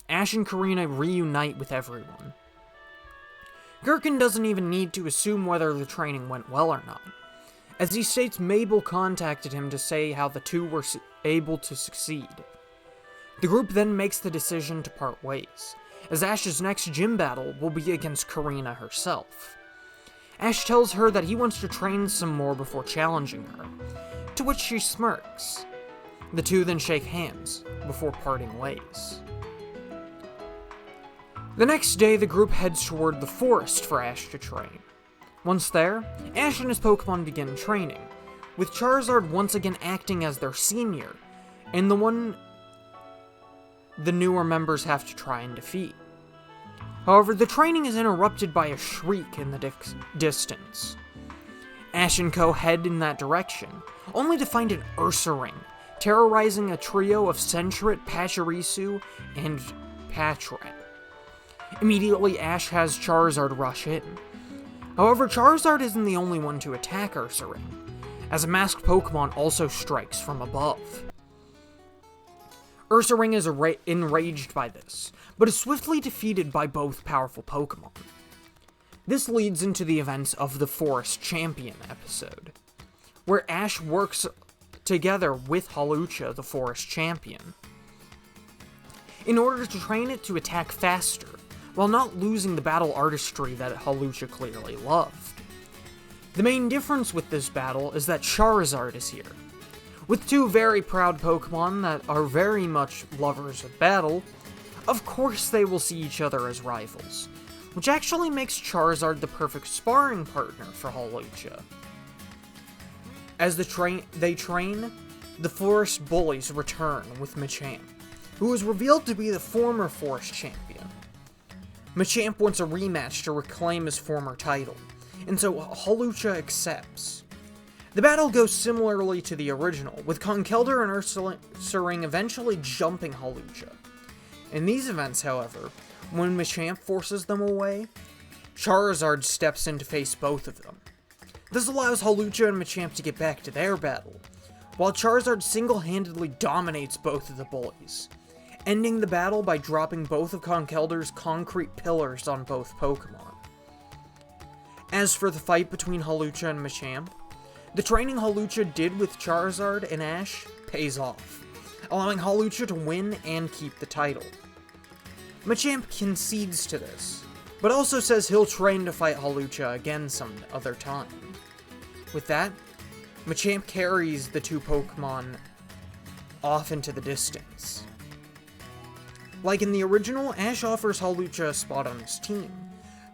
Ash and Karina reunite with everyone. Gherkin doesn't even need to assume whether the training went well or not, as he states Mabel contacted him to say how the two were able to succeed. The group then makes the decision to part ways, as Ash's next gym battle will be against Karina herself. Ash tells her that he wants to train some more before challenging her, to which she smirks. The two then shake hands, before parting ways. The next day, the group heads toward the forest for Ash to train. Once there, Ash and his Pokemon begin training, with Charizard once again acting as their senior, and the one the newer members have to try and defeat. However, the training is interrupted by a shriek in the distance. Ash and Co. head in that direction, only to find an Ursaring, terrorizing a trio of Sentret, Pachirisu, and Patrat. Immediately, Ash has Charizard rush in. However, Charizard isn't the only one to attack Ursaring, as a masked Pokemon also strikes from above. Ursaring is enraged by this, but is swiftly defeated by both powerful Pokemon. This leads into the events of the Forest Champion episode, where Ash works together with Hawlucha, the Forest Champion, in order to train it to attack faster, while not losing the battle artistry that Hawlucha clearly loved. The main difference with this battle is that Charizard is here. With two very proud Pokemon that are very much lovers of battle, of course they will see each other as rivals, which actually makes Charizard the perfect sparring partner for Hawlucha. As they train, the Forest Bullies return with Machamp, who is revealed to be the former Forest Champion. Machamp wants a rematch to reclaim his former title, and so Hawlucha accepts. The battle goes similarly to the original, with Conkeldurr and Ursaring eventually jumping Hawlucha. In these events, however, when Machamp forces them away, Charizard steps in to face both of them. This allows Hawlucha and Machamp to get back to their battle, while Charizard single-handedly dominates both of the bullies, ending the battle by dropping both of Conkeldurr's concrete pillars on both Pokemon. As for the fight between Hawlucha and Machamp, the training Hawlucha did with Charizard and Ash pays off, allowing Hawlucha to win and keep the title. Machamp concedes to this, but also says he'll train to fight Hawlucha again some other time. With that, Machamp carries the two Pokemon off into the distance. Like in the original, Ash offers Hawlucha a spot on his team.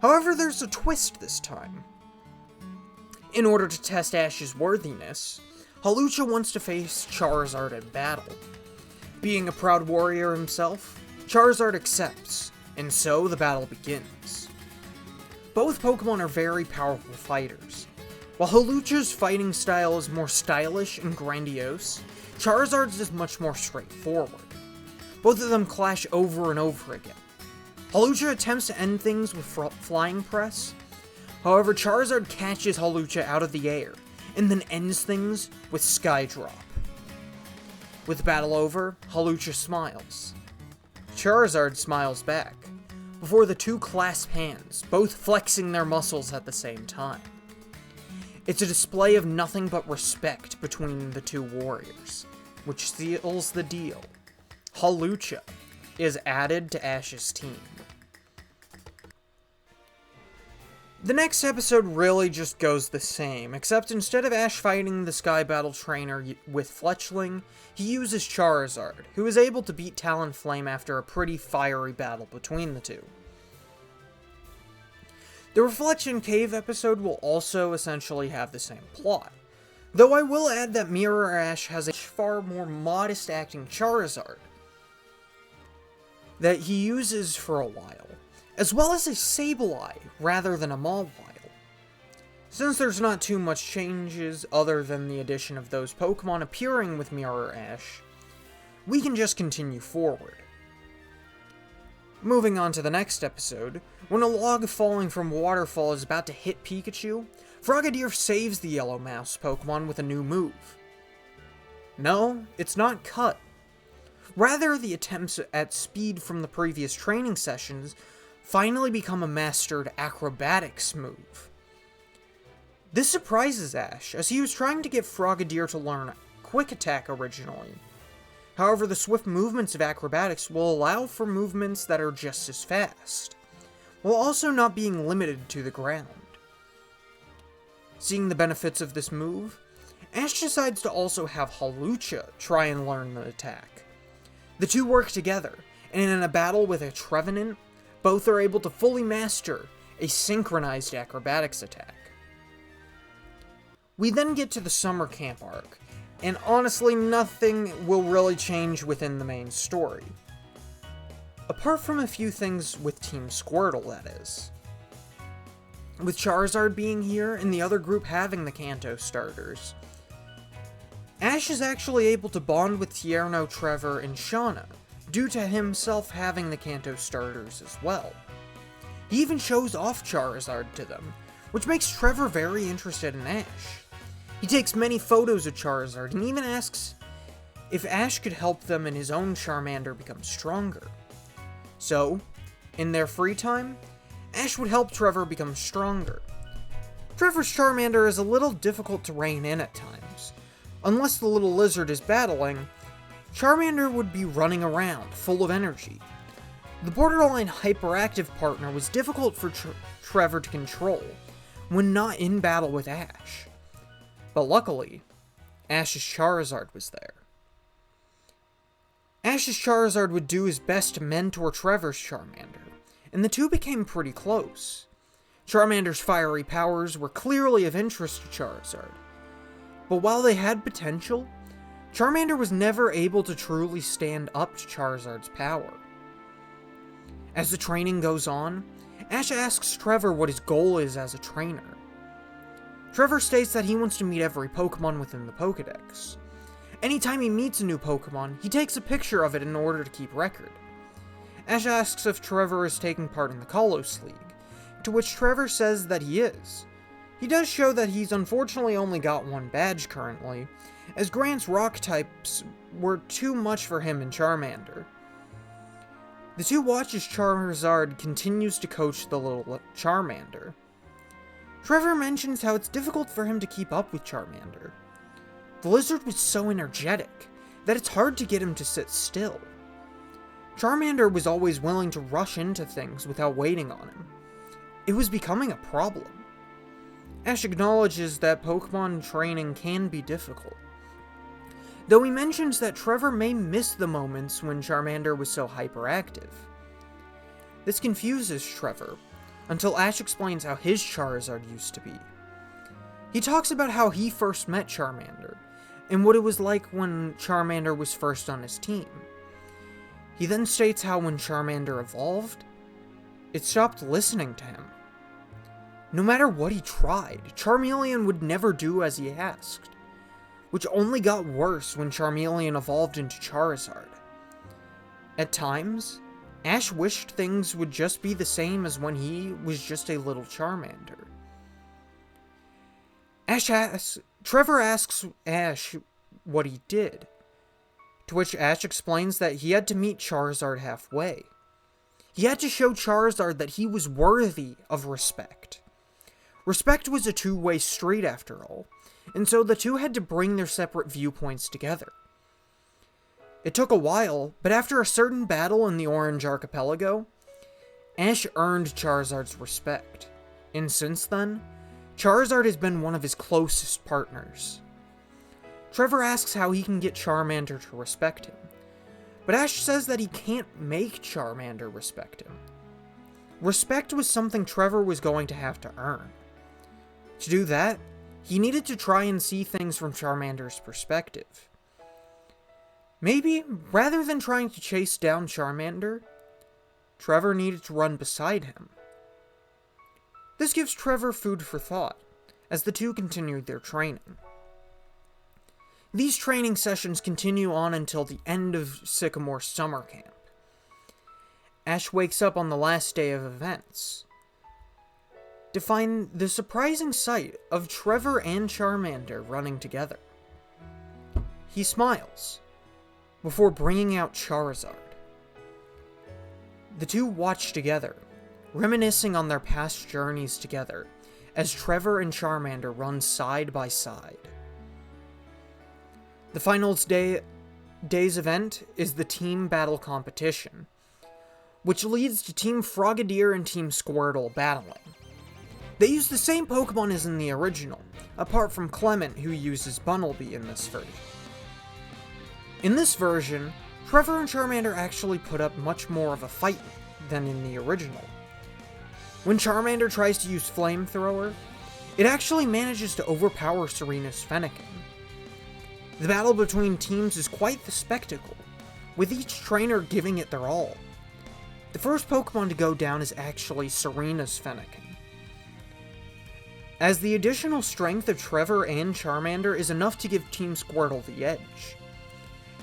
However, there's a twist this time. In order to test Ash's worthiness, Hawlucha wants to face Charizard in battle. Being a proud warrior himself, Charizard accepts, and so the battle begins. Both Pokemon are very powerful fighters. While Hawlucha's fighting style is more stylish and grandiose, Charizard's is much more straightforward. Both of them clash over and over again. Hawlucha attempts to end things with Flying Press. However, Charizard catches Hawlucha out of the air, and then ends things with Sky Drop. With the battle over, Hawlucha smiles. Charizard smiles back, before the two clasp hands, both flexing their muscles at the same time. It's a display of nothing but respect between the two warriors, which seals the deal. Hawlucha is added to Ash's team. The next episode really just goes the same, except instead of Ash fighting the Sky Battle Trainer with Fletchling, he uses Charizard, who is able to beat Talonflame after a pretty fiery battle between the two. The Reflection Cave episode will also essentially have the same plot, though I will add that Mirror Ash has a far more modest acting Charizard that he uses for a while, as well as a Sableye rather than a Mawile. Since there's not too much changes other than the addition of those Pokemon appearing with Mirror Ash, we can just continue forward. Moving on to the next episode, when a log falling from a waterfall is about to hit Pikachu, Frogadier saves the Yellow Mouse Pokemon with a new move. No, it's not Cut. Rather, the attempts at speed from the previous training sessions finally become a mastered acrobatics move. This surprises Ash, as he was trying to get Frogadier to learn Quick Attack originally. However, the swift movements of acrobatics will allow for movements that are just as fast, while also not being limited to the ground. Seeing the benefits of this move, Ash decides to also have Hawlucha try and learn the attack. The two work together, and in a battle with a Trevenant, both are able to fully master a synchronized acrobatics attack. We then get to the summer camp arc, and honestly nothing will really change within the main story. Apart from a few things with Team Squirtle, that is. With Charizard being here, and the other group having the Kanto starters, Ash is actually able to bond with Tierno, Trevor, and Shauna, due to himself having the Kanto starters as well. He even shows off Charizard to them, which makes Trevor very interested in Ash. He takes many photos of Charizard, and even asks if Ash could help them and his own Charmander become stronger. So, in their free time, Ash would help Trevor become stronger. Trevor's Charmander is a little difficult to rein in at times. Unless the little lizard is battling, Charmander would be running around, full of energy. The borderline hyperactive partner was difficult for Trevor to control when not in battle with Ash. But luckily, Ash's Charizard was there. Ash's Charizard would do his best to mentor Trevor's Charmander, and the two became pretty close. Charmander's fiery powers were clearly of interest to Charizard, but while they had potential, Charmander was never able to truly stand up to Charizard's power. As the training goes on, Ash asks Trevor what his goal is as a trainer. Trevor states that he wants to meet every Pokemon within the Pokedex. Anytime he meets a new Pokemon, he takes a picture of it in order to keep record. Ash asks if Trevor is taking part in the Kalos League, to which Trevor says that he is. He does show that he's unfortunately only got one badge currently, as Grant's rock types were too much for him and Charmander. The two watch as Charizard continues to coach the little Charmander. Trevor mentions how it's difficult for him to keep up with Charmander. The lizard was so energetic that it's hard to get him to sit still. Charmander was always willing to rush into things without waiting on him. It was becoming a problem. Ash acknowledges that Pokemon training can be difficult, though he mentions that Trevor may miss the moments when Charmander was so hyperactive. This confuses Trevor, until Ash explains how his Charizard used to be. He talks about how he first met Charmander, and what it was like when Charmander was first on his team. He then states how when Charmander evolved, it stopped listening to him. No matter what he tried, Charmeleon would never do as he asked, which only got worse when Charmeleon evolved into Charizard. At times, Ash wished things would just be the same as when he was just a little Charmander. Trevor asks Ash what he did, to which Ash explains that he had to meet Charizard halfway. He had to show Charizard that he was worthy of respect. Respect was a two-way street after all, and so the two had to bring their separate viewpoints together. It took a while, but after a certain battle in the Orange Archipelago, Ash earned Charizard's respect, and since then, Charizard has been one of his closest partners. Trevor asks how he can get Charmander to respect him, but Ash says that he can't make Charmander respect him. Respect was something Trevor was going to have to earn. To do that, he needed to try and see things from Charmander's perspective. Maybe, rather than trying to chase down Charmander, Trevor needed to run beside him. This gives Trevor food for thought, as the two continued their training. These training sessions continue on until the end of Sycamore summer camp. Ash wakes up on the last day of events to find the surprising sight of Trevor and Charmander running together. He smiles, before bringing out Charizard. The two watch together, reminiscing on their past journeys together, as Trevor and Charmander run side by side. The finals day's event is the team battle competition, which leads to Team Frogadier and Team Squirtle battling. They use the same Pokemon as in the original, apart from Clement, who uses Bunnelby in this version. In this version, Trevor and Charmander actually put up much more of a fight than in the original. When Charmander tries to use Flamethrower, it actually manages to overpower Serena's Fennekin. The battle between teams is quite the spectacle, with each trainer giving it their all. The first Pokemon to go down is actually Serena's Fennekin, as the additional strength of Trevor and Charmander is enough to give Team Squirtle the edge.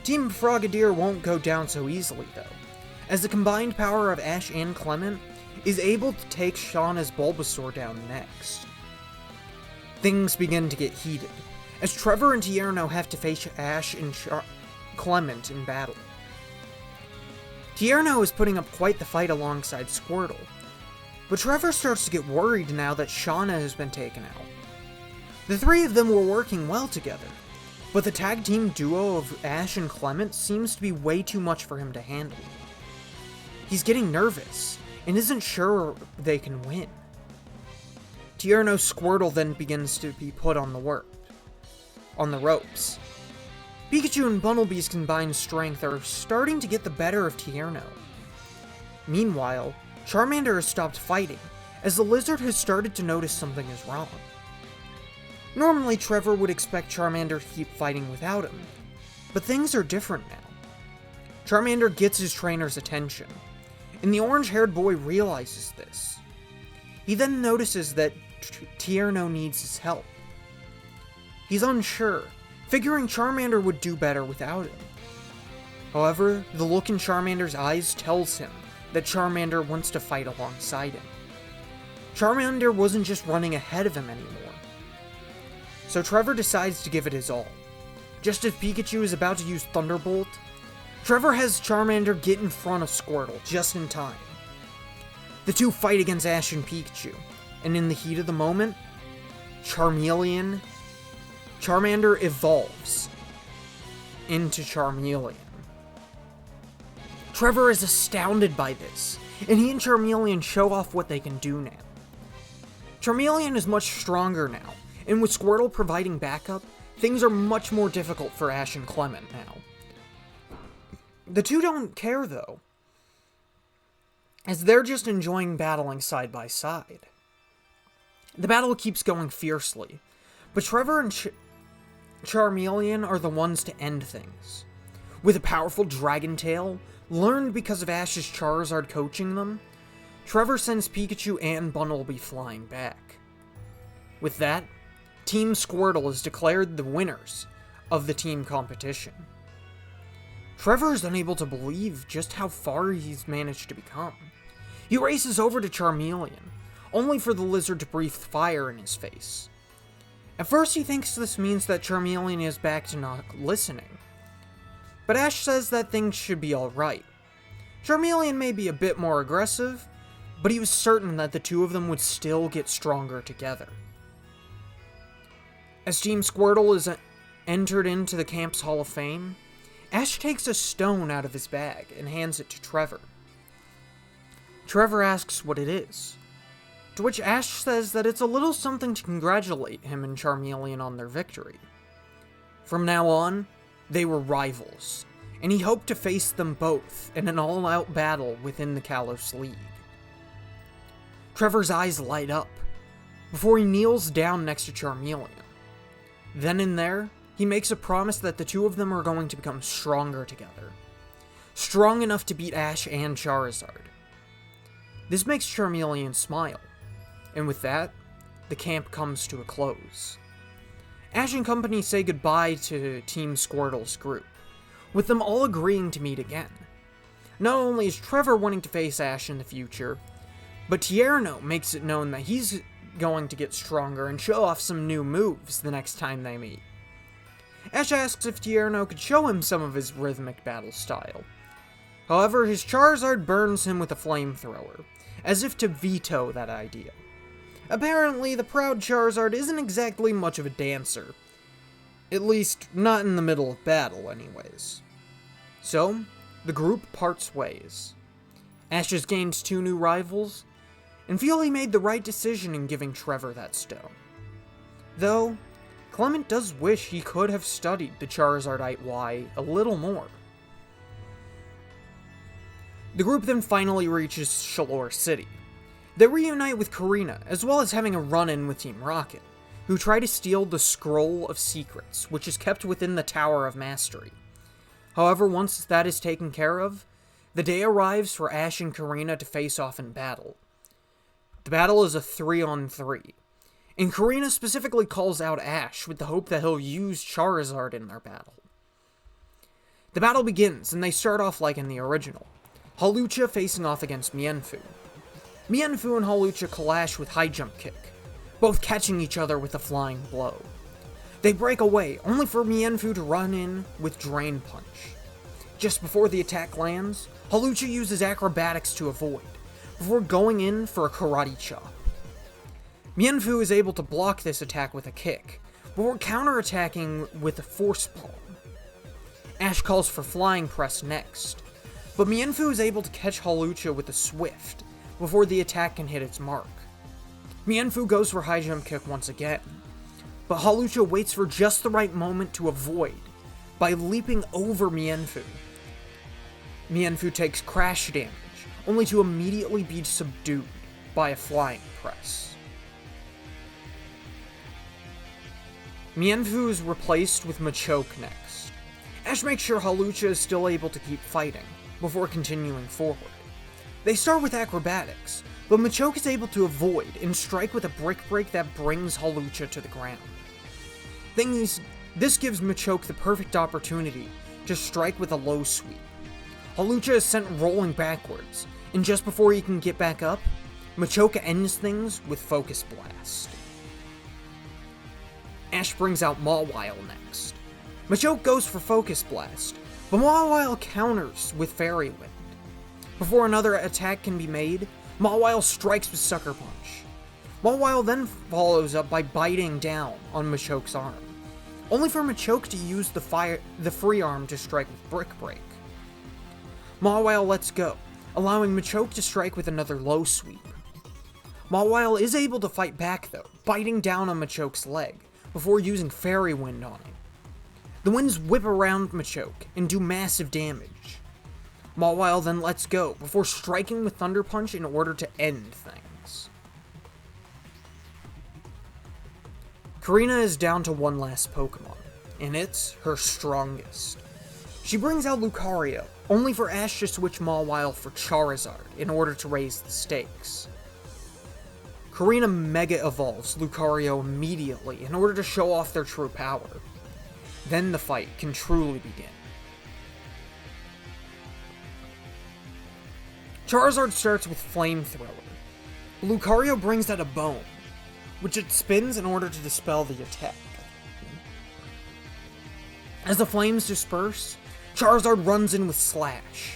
Team Frogadier won't go down so easily though, as the combined power of Ash and Clement is able to take Shauna's Bulbasaur down next. Things begin to get heated, as Trevor and Tierno have to face Ash and Clement in battle. Tierno is putting up quite the fight alongside Squirtle, but Trevor starts to get worried now that Shauna has been taken out. The three of them were working well together, but the tag team duo of Ash and Clement seems to be way too much for him to handle. He's getting nervous, and isn't sure they can win. Tierno's Squirtle then begins to be put on the ropes. Pikachu and Bunnelby's combined strength are starting to get the better of Tierno. Meanwhile, Charmander has stopped fighting, as the lizard has started to notice something is wrong. Normally, Trevor would expect Charmander to keep fighting without him, but things are different now. Charmander gets his trainer's attention, and the orange-haired boy realizes this. He then notices that Tierno needs his help. He's unsure, figuring Charmander would do better without him. However, the look in Charmander's eyes tells him that Charmander wants to fight alongside him. Charmander wasn't just running ahead of him anymore. So Trevor decides to give it his all. Just as Pikachu is about to use Thunderbolt, Trevor has Charmander get in front of Squirtle just in time. The two fight against Ash and Pikachu, and in the heat of the moment, Charmander evolves into Charmeleon. Trevor is astounded by this, and he and Charmeleon show off what they can do now. Charmeleon is much stronger now, and with Squirtle providing backup, things are much more difficult for Ash and Clement now. The two don't care though, as they're just enjoying battling side by side. The battle keeps going fiercely, but Trevor and Charmeleon are the ones to end things. With a powerful Dragon Tail, learned because of Ash's Charizard coaching them, Trevor sends Pikachu and Bunnelby flying back. With that, Team Squirtle is declared the winners of the team competition. Trevor is unable to believe just how far he's managed to become. He races over to Charmeleon, only for the lizard to breathe fire in his face. At first he thinks this means that Charmeleon is back to not listening, but Ash says that things should be alright. Charmeleon may be a bit more aggressive, but he was certain that the two of them would still get stronger together. As Team Squirtle is entered into the camp's Hall of Fame, Ash takes a stone out of his bag and hands it to Trevor. Trevor asks what it is, to which Ash says that it's a little something to congratulate him and Charmeleon on their victory. From now on, they were rivals, and he hoped to face them both in an all-out battle within the Kalos League. Trevor's eyes light up, before he kneels down next to Charmeleon. Then and there, he makes a promise that the two of them are going to become stronger together. Strong enough to beat Ash and Charizard. This makes Charmeleon smile, and with that, the camp comes to a close. Ash and company say goodbye to Team Squirtle's group, with them all agreeing to meet again. Not only is Trevor wanting to face Ash in the future, but Tierno makes it known that he's going to get stronger and show off some new moves the next time they meet. Ash asks if Tierno could show him some of his rhythmic battle style. However, his Charizard burns him with a flamethrower, as if to veto that idea. Apparently, the proud Charizard isn't exactly much of a dancer. At least, not in the middle of battle, anyways. So, the group parts ways. Ash has gained 2 new rivals, and feel he made the right decision in giving Trevor that stone. Though, Clement does wish he could have studied the Charizardite Y a little more. The group then finally reaches Shalor City. They reunite with Karina, as well as having a run-in with Team Rocket, who try to steal the Scroll of Secrets, which is kept within the Tower of Mastery. However, once that is taken care of, the day arrives for Ash and Karina to face off in battle. The battle is a 3-on-3, and Karina specifically calls out Ash with the hope that he'll use Charizard in their battle. The battle begins, and they start off like in the original. Hawlucha facing off against Mienfoo. Mienfoo and Hawlucha clash with High Jump Kick, both catching each other with a flying blow. They break away, only for Mienfoo to run in with Drain Punch. Just before the attack lands, Hawlucha uses acrobatics to avoid, before going in for a karate chop. Mienfoo is able to block this attack with a kick, before counterattacking with a force palm. Ash calls for Flying Press next, but Mienfoo is able to catch Hawlucha with a Swift, before the attack can hit its mark. Mienfoo goes for High Jump Kick once again, but Hawlucha waits for just the right moment to avoid, by leaping over Mienfoo. Mienfoo takes crash damage, only to immediately be subdued by a Flying Press. Mienfoo is replaced with Machoke next. Ash makes sure Hawlucha is still able to keep fighting, before continuing forward. They start with acrobatics, but Machoke is able to avoid and strike with a Brick Break that brings Hawlucha to the ground. This gives Machoke the perfect opportunity to strike with a low sweep. Hawlucha is sent rolling backwards, and just before he can get back up, Machoke ends things with Focus Blast. Ash brings out Mawile next. Machoke goes for Focus Blast, but Mawile counters with Fairy Wind. Before another attack can be made, Mawile strikes with Sucker Punch. Mawile then follows up by biting down on Machoke's arm, only for Machoke to use the free arm to strike with Brick Break. Mawile lets go, allowing Machoke to strike with another low sweep. Mawile is able to fight back though, biting down on Machoke's leg, before using Fairy Wind on him. The winds whip around Machoke and do massive damage. Mawile then lets go, before striking with Thunder Punch in order to end things. Karina is down to one last Pokemon, and it's her strongest. She brings out Lucario, only for Ash to switch Mawile for Charizard in order to raise the stakes. Karina Mega Evolves Lucario immediately in order to show off their true power. Then the fight can truly begin. Charizard starts with Flamethrower. Lucario brings out a Bone, which it spins in order to dispel the attack. As the flames disperse, Charizard runs in with Slash,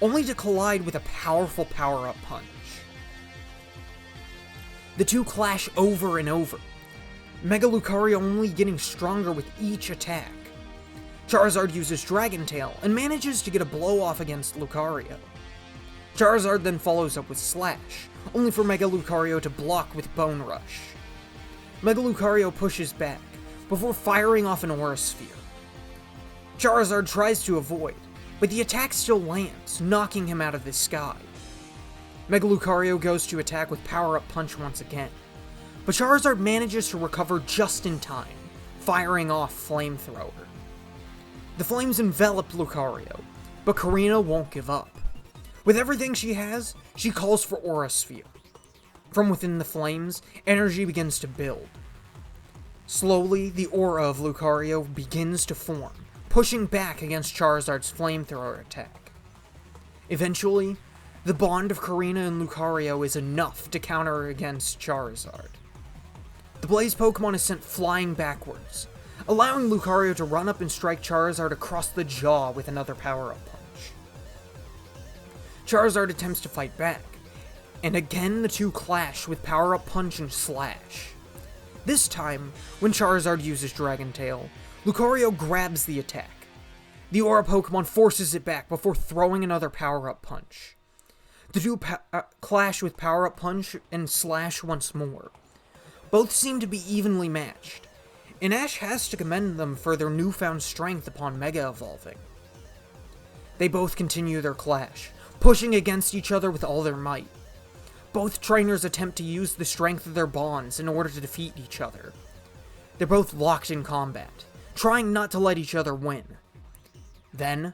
only to collide with a powerful power-up punch. The two clash over and over, Mega Lucario only getting stronger with each attack. Charizard uses Dragon Tail and manages to get a blow-off against Lucario. Charizard then follows up with Slash, only for Mega Lucario to block with Bone Rush. Mega Lucario pushes back, before firing off an Aura Sphere. Charizard tries to avoid, but the attack still lands, knocking him out of the sky. Mega Lucario goes to attack with Power-Up Punch once again, but Charizard manages to recover just in time, firing off Flamethrower. The flames envelop Lucario, but Karina won't give up. With everything she has, she calls for Aura Sphere. From within the flames, energy begins to build. Slowly, the aura of Lucario begins to form, pushing back against Charizard's Flamethrower attack. Eventually, the bond of Karina and Lucario is enough to counter against Charizard. The Blaze Pokemon is sent flying backwards, allowing Lucario to run up and strike Charizard across the jaw with another power-up punch. Charizard attempts to fight back, and again the two clash with power-up punch and slash. This time, when Charizard uses Dragon Tail, Lucario grabs the attack. The Aura Pokemon forces it back before throwing another power-up punch. The two clash with power-up punch and slash once more. Both seem to be evenly matched, and Ash has to commend them for their newfound strength upon Mega Evolving. They both continue their clash, pushing against each other with all their might. Both trainers attempt to use the strength of their bonds in order to defeat each other. They're both locked in combat, trying not to let each other win. Then,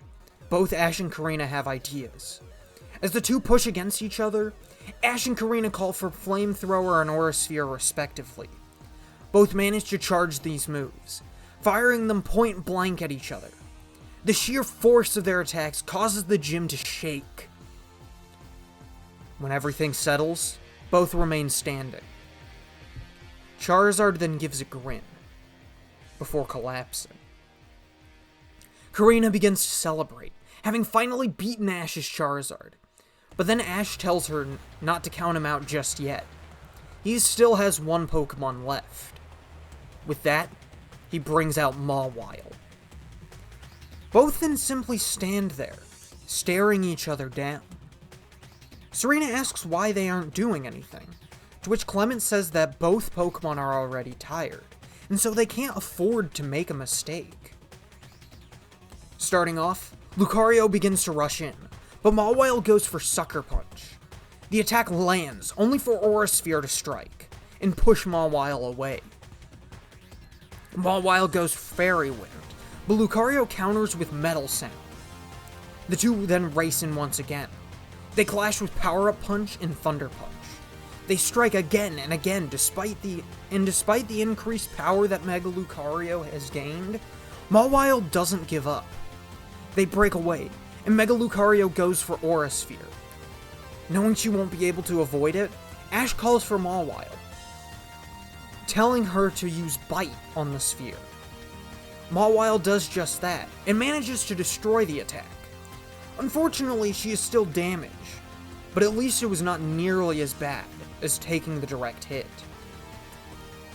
both Ash and Karina have ideas. As the two push against each other, Ash and Karina call for Flamethrower and Aura Sphere respectively. Both manage to charge these moves, firing them point blank at each other. The sheer force of their attacks causes the gym to shake. When everything settles, both remain standing. Charizard then gives a grin, before collapsing. Karina begins to celebrate, having finally beaten Ash's Charizard. But then Ash tells her not to count him out just yet. He still has one Pokemon left. With that, he brings out Mawile. Both then simply stand there, staring each other down. Serena asks why they aren't doing anything, to which Clement says that both Pokemon are already tired, and so they can't afford to make a mistake. Starting off, Lucario begins to rush in, but Mawile goes for Sucker Punch. The attack lands, only for Aura Sphere to strike, and push Mawile away. Mawile goes Fairy Wind, but Lucario counters with Metal Sound. The two then race in once again. They clash with Power-Up Punch and Thunder Punch. They strike again and again despite the increased power that Mega Lucario has gained, Mawile doesn't give up. They break away, and Mega Lucario goes for Aura Sphere. Knowing she won't be able to avoid it, Ash calls for Mawile, telling her to use Bite on the sphere. Mawile does just that, and manages to destroy the attack. Unfortunately, she is still damaged, but at least it was not nearly as bad as taking the direct hit.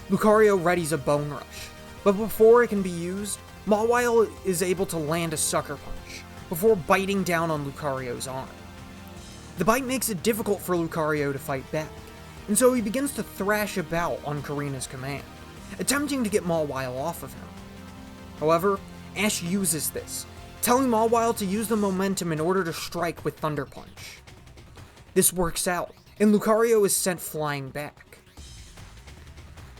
Lucario readies a Bone Rush, but before it can be used, Mawile is able to land a Sucker Punch, before biting down on Lucario's arm. The bite makes it difficult for Lucario to fight back, and so he begins to thrash about on Karina's command, attempting to get Mawile off of him. However, Ash uses this, telling Mawile to use the momentum in order to strike with Thunder Punch. This works out, and Lucario is sent flying back.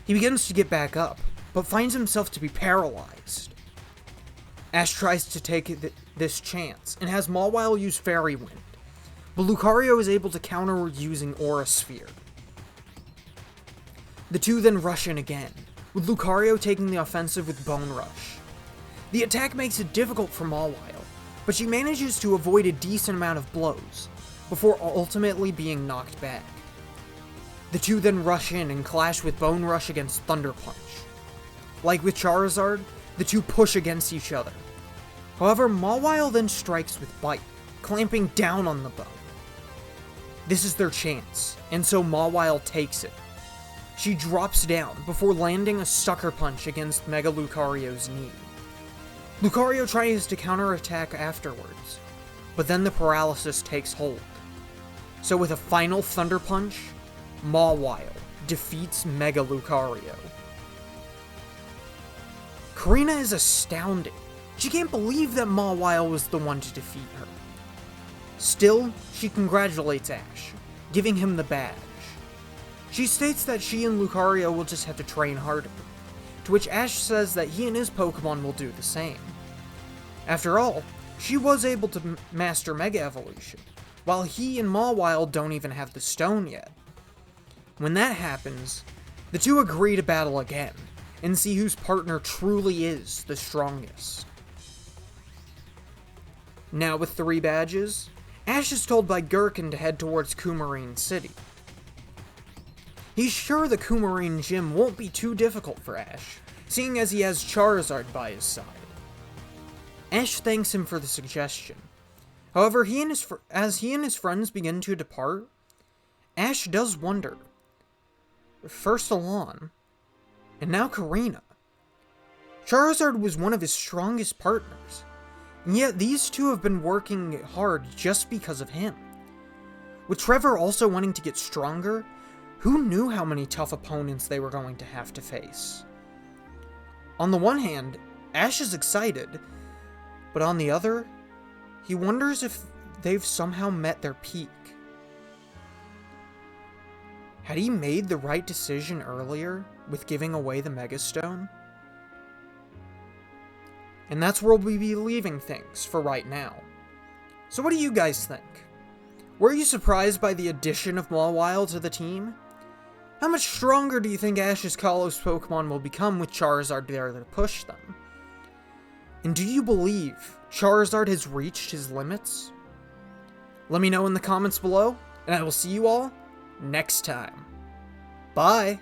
He begins to get back up, but finds himself to be paralyzed. Ash tries to take this chance, and has Mawile use Fairy Wind, but Lucario is able to counter using Aura Sphere. The two then rush in again, with Lucario taking the offensive with Bone Rush. The attack makes it difficult for Mawile, but she manages to avoid a decent amount of blows, before ultimately being knocked back. The two then rush in and clash with Bone Rush against Thunder Punch. Like with Charizard, the two push against each other. However, Mawile then strikes with Bite, clamping down on the bone. This is their chance, and so Mawile takes it. She drops down before landing a Sucker Punch against Mega Lucario's knee. Lucario tries to counterattack afterwards, but then the paralysis takes hold. So with a final Thunder Punch, Mawile defeats Mega Lucario. Karina is astounded. She can't believe that Mawile was the one to defeat her. Still, she congratulates Ash, giving him the badge. She states that she and Lucario will just have to train harder, to which Ash says that he and his Pokemon will do the same. After all, she was able to master Mega Evolution, while he and Mawile don't even have the stone yet. When that happens, the two agree to battle again, and see whose partner truly is the strongest. Now with 3 badges, Ash is told by Gherkin to head towards Coumarine City. He's sure the Coumarine gym won't be too difficult for Ash, seeing as he has Charizard by his side. Ash thanks him for the suggestion. However, as he and his friends begin to depart, Ash does wonder. First Alon, and now Karina. Charizard was one of his strongest partners, and yet these two have been working hard just because of him. With Trevor also wanting to get stronger, who knew how many tough opponents they were going to have to face? On the one hand, Ash is excited, but on the other, he wonders if they've somehow met their peak. Had he made the right decision earlier with giving away the Mega Stone? And that's where we'll be leaving things for right now. So what do you guys think? Were you surprised by the addition of Mawile to the team? How much stronger do you think Ash's Kalos Pokemon will become with Charizard there to push them? And do you believe Charizard has reached his limits? Let me know in the comments below, and I will see you all next time. Bye!